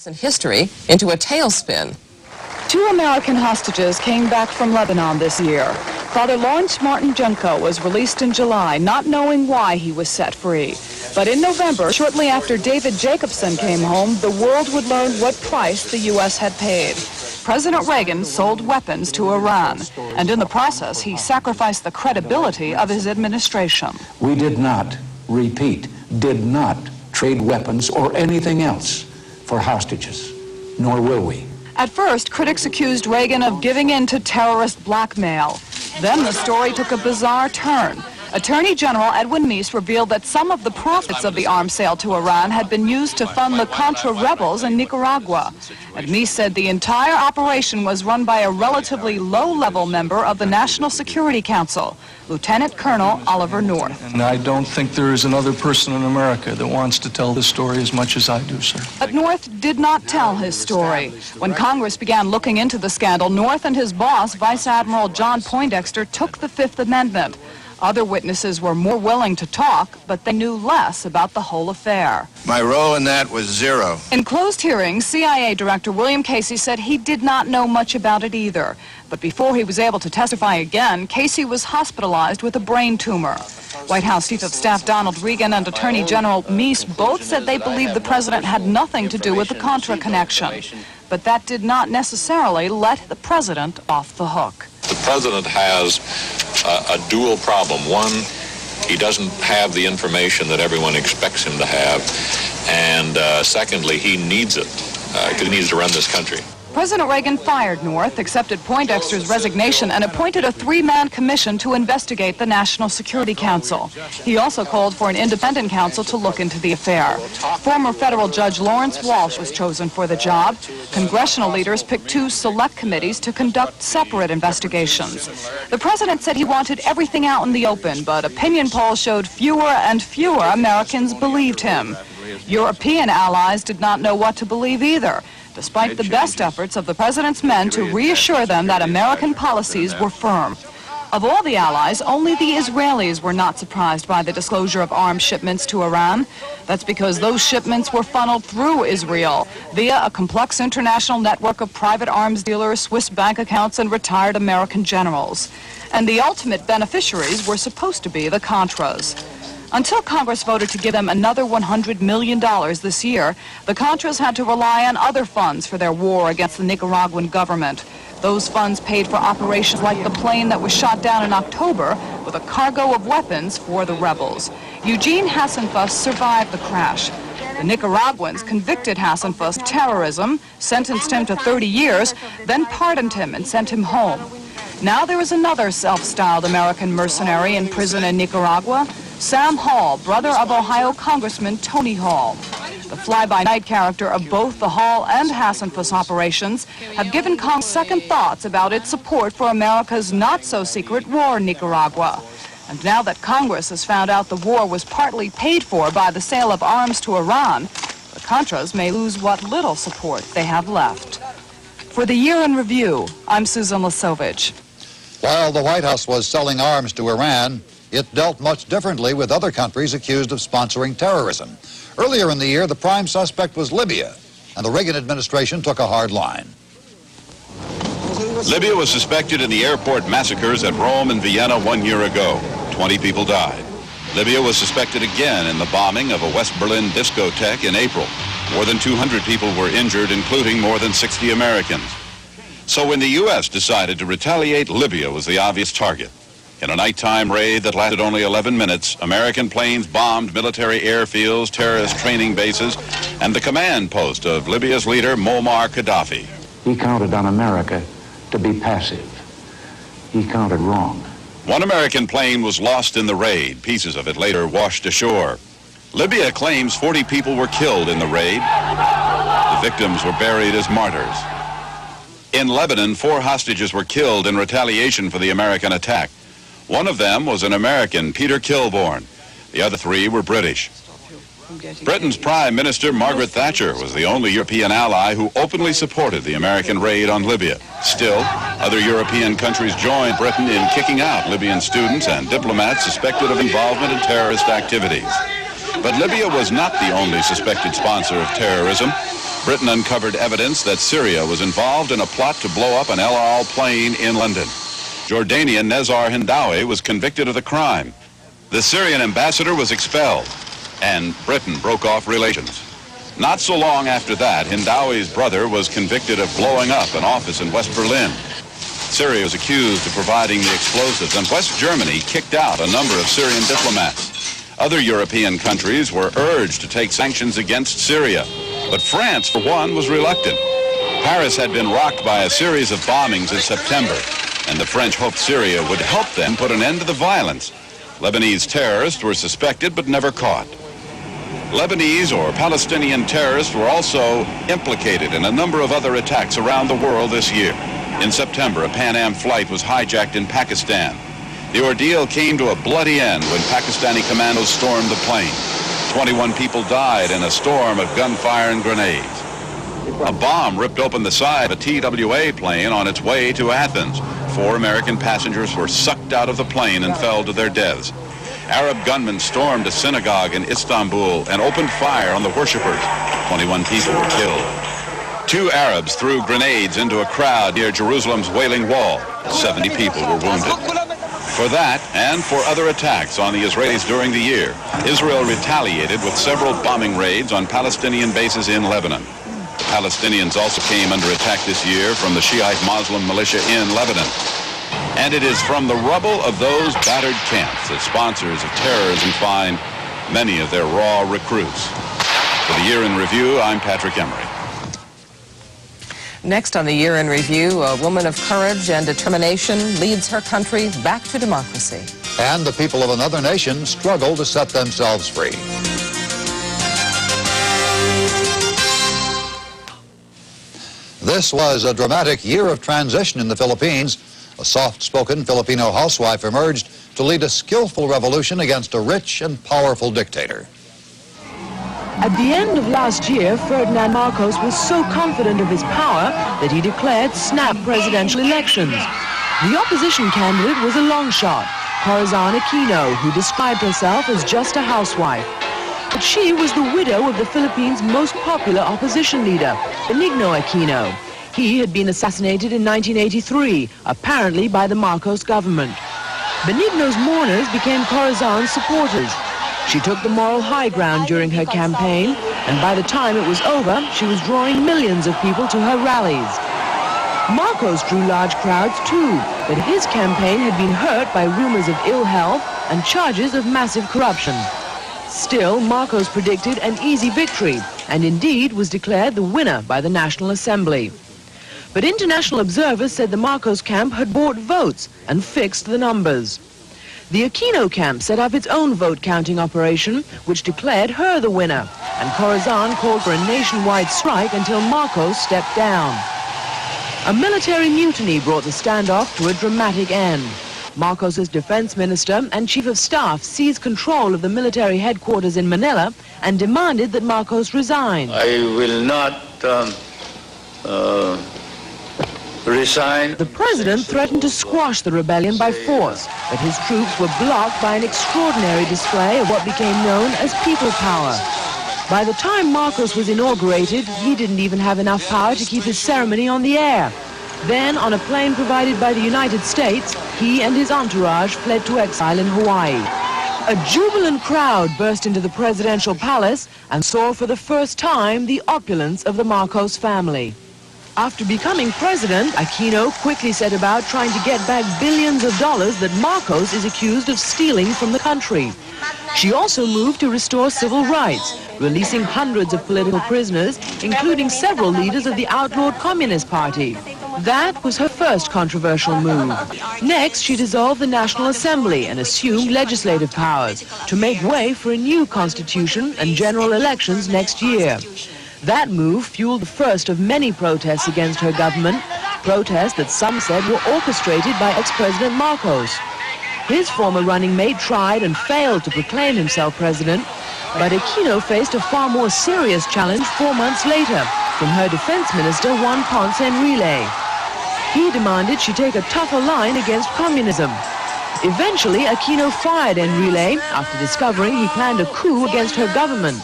In history into a tailspin. 2 American hostages came back from Lebanon this year. Father Lawrence Martin Junko was released in July, not knowing why he was set free. But in November, shortly after David Jacobson came home, the world would learn what price the U.S. had paid. President Reagan sold weapons to Iran, and in the process, he sacrificed the credibility of his administration. We did not, repeat, did not trade weapons or anything else for hostages, nor will we. At first, critics accused Reagan of giving in to terrorist blackmail. Then the story took a bizarre turn. Attorney General Edwin Meese revealed that some of the profits of the arms sale to Iran had been used to fund the Contra rebels in Nicaragua. And Meese said the entire operation was run by a relatively low-level member of the National Security Council, Lieutenant Colonel Oliver North. And I don't think there is another person in America that wants to tell this story as much as I do, sir. But North did not tell his story. When Congress began looking into the scandal, North and his boss, Vice Admiral John Poindexter, took the Fifth Amendment. Other witnesses were more willing to talk, but they knew less about the whole affair. My role in that was zero. In closed hearings, CIA Director William Casey said he did not know much about it either. But before he was able to testify again, Casey was hospitalized with a brain tumor. White House Chief of Staff Donald Regan and Attorney General Meese both said they believed the president had nothing to do with the Contra connection. But that did not necessarily let the president off the hook. The president has a dual problem. One, he doesn't have the information that everyone expects him to have. And secondly, he needs it because he needs to run this country. President Reagan fired North, accepted Poindexter's resignation, and appointed a 3-man commission to investigate the National Security Council. He also called for an independent counsel to look into the affair. Former federal judge Lawrence Walsh was chosen for the job. Congressional leaders picked 2 select committees to conduct separate investigations. The president said he wanted everything out in the open, but opinion polls showed fewer and fewer Americans believed him. European allies did not know what to believe either, despite the best efforts of the president's men to reassure them that American policies were firm. Of all the allies, only the Israelis were not surprised by the disclosure of arms shipments to Iran. That's because those shipments were funneled through Israel via a complex international network of private arms dealers, Swiss bank accounts, and retired American generals. And the ultimate beneficiaries were supposed to be the Contras. Until Congress voted to give them another $100 million this year, the Contras had to rely on other funds for their war against the Nicaraguan government. Those funds paid for operations like the plane that was shot down in October with a cargo of weapons for the rebels. Eugene Hasenfuss survived the crash. The Nicaraguans convicted Hasenfuss of terrorism, sentenced him to 30 years, then pardoned him and sent him home. Now there is another self-styled American mercenary in prison in Nicaragua, Sam Hall, brother of Ohio Congressman Tony Hall. The fly-by-night character of both the Hall and Hasenfuss operations have given Congress second thoughts about its support for America's not-so-secret war in Nicaragua. And now that Congress has found out the war was partly paid for by the sale of arms to Iran, the Contras may lose what little support they have left. For the Year in Review, I'm Susan Lasovich. While the White House was selling arms to Iran, it dealt much differently with other countries accused of sponsoring terrorism. Earlier in the year, the prime suspect was Libya, and the Reagan administration took a hard line. Libya was suspected in the airport massacres at Rome and Vienna 1 year ago. 20 people died. Libya was suspected again in the bombing of a West Berlin discotheque in April. More than 200 people were injured, including more than 60 Americans. So when the U.S. decided to retaliate, Libya was the obvious target. In a nighttime raid that lasted only 11 minutes, American planes bombed military airfields, terrorist training bases, and the command post of Libya's leader, Muammar Gaddafi. He counted on America to be passive. He counted wrong. One American plane was lost in the raid. Pieces of it later washed ashore. Libya claims 40 people were killed in the raid. The victims were buried as martyrs. In Lebanon, 4 hostages were killed in retaliation for the American attack. One of them was an American, Peter Kilbourne. The other 3 were British. Britain's Prime Minister, Margaret Thatcher, was the only European ally who openly supported the American raid on Libya. Still, other European countries joined Britain in kicking out Libyan students and diplomats suspected of involvement in terrorist activities. But Libya was not the only suspected sponsor of terrorism. Britain uncovered evidence that Syria was involved in a plot to blow up an El Al plane in London. Jordanian Nezar Hindawi was convicted of the crime. The Syrian ambassador was expelled, and Britain broke off relations. Not so long after that, Hindawi's brother was convicted of blowing up an office in West Berlin. Syria was accused of providing the explosives, and West Germany kicked out a number of Syrian diplomats. Other European countries were urged to take sanctions against Syria, but France, for one, was reluctant. Paris had been rocked by a series of bombings in September, and the French hoped Syria would help them put an end to the violence. Lebanese terrorists were suspected but never caught. Lebanese or Palestinian terrorists were also implicated in a number of other attacks around the world this year. In September, a Pan Am flight was hijacked in Pakistan. The ordeal came to a bloody end when Pakistani commandos stormed the plane. 21 people died in a storm of gunfire and grenades. A bomb ripped open the side of a TWA plane on its way to Athens. 4 American passengers were sucked out of the plane and fell to their deaths. Arab gunmen stormed a synagogue in Istanbul and opened fire on the worshippers. 21 people were killed. 2 Arabs threw grenades into a crowd near Jerusalem's Wailing Wall. 70 people were wounded. For that, and for other attacks on the Israelis during the year, Israel retaliated with several bombing raids on Palestinian bases in Lebanon. The Palestinians also came under attack this year from the Shiite Muslim militia in Lebanon. And it is from the rubble of those battered camps that sponsors of terrorism find many of their raw recruits. For the Year in Review, I'm Patrick Emery. Next on the Year in Review, a woman of courage and determination leads her country back to democracy. And the people of another nation struggle to set themselves free. This was a dramatic year of transition in the Philippines. A soft-spoken Filipino housewife emerged to lead a skillful revolution against a rich and powerful dictator. At the end of last year, Ferdinand Marcos was so confident of his power that he declared snap presidential elections. The opposition candidate was a long shot, Corazon Aquino, who described herself as just a housewife. But she was the widow of the Philippines' most popular opposition leader, Benigno Aquino. He had been assassinated in 1983, apparently by the Marcos government. Benigno's mourners became Corazon's supporters. She took the moral high ground during her campaign, and by the time it was over, she was drawing millions of people to her rallies. Marcos drew large crowds too, but his campaign had been hurt by rumors of ill health and charges of massive corruption. Still, Marcos predicted an easy victory, and indeed was declared the winner by the National Assembly. But international observers said the Marcos camp had bought votes and fixed the numbers. The Aquino camp set up its own vote-counting operation, which declared her the winner, and Corazon called for a nationwide strike until Marcos stepped down. A military mutiny brought the standoff to a dramatic end. Marcos's defense minister and chief of staff seized control of the military headquarters in Manila and demanded that Marcos resign. I will not resign. The president threatened to squash the rebellion by force, but his troops were blocked by an extraordinary display of what became known as people power. By the time Marcos was inaugurated, he didn't even have enough power to keep his ceremony on the air. Then, on a plane provided by the United States, he and his entourage fled to exile in Hawaii. A jubilant crowd burst into the presidential palace and saw for the first time the opulence of the Marcos family. After becoming president, Aquino quickly set about trying to get back billions of dollars that Marcos is accused of stealing from the country. She also moved to restore civil rights, releasing hundreds of political prisoners, including several leaders of the outlawed Communist Party. That was her first controversial move. Next, she dissolved the National Assembly and assumed legislative powers to make way for a new constitution and general elections next year. That move fueled the first of many protests against her government, protests that some said were orchestrated by ex-President Marcos. His former running mate tried and failed to proclaim himself president, but Aquino faced a far more serious challenge 4 months later from her defense minister Juan Ponce Enrile. He demanded she take a tougher line against communism. Eventually, Aquino fired Enrile after discovering he planned a coup against her government.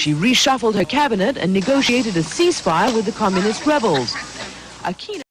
She reshuffled her cabinet and negotiated a ceasefire with the communist rebels. A key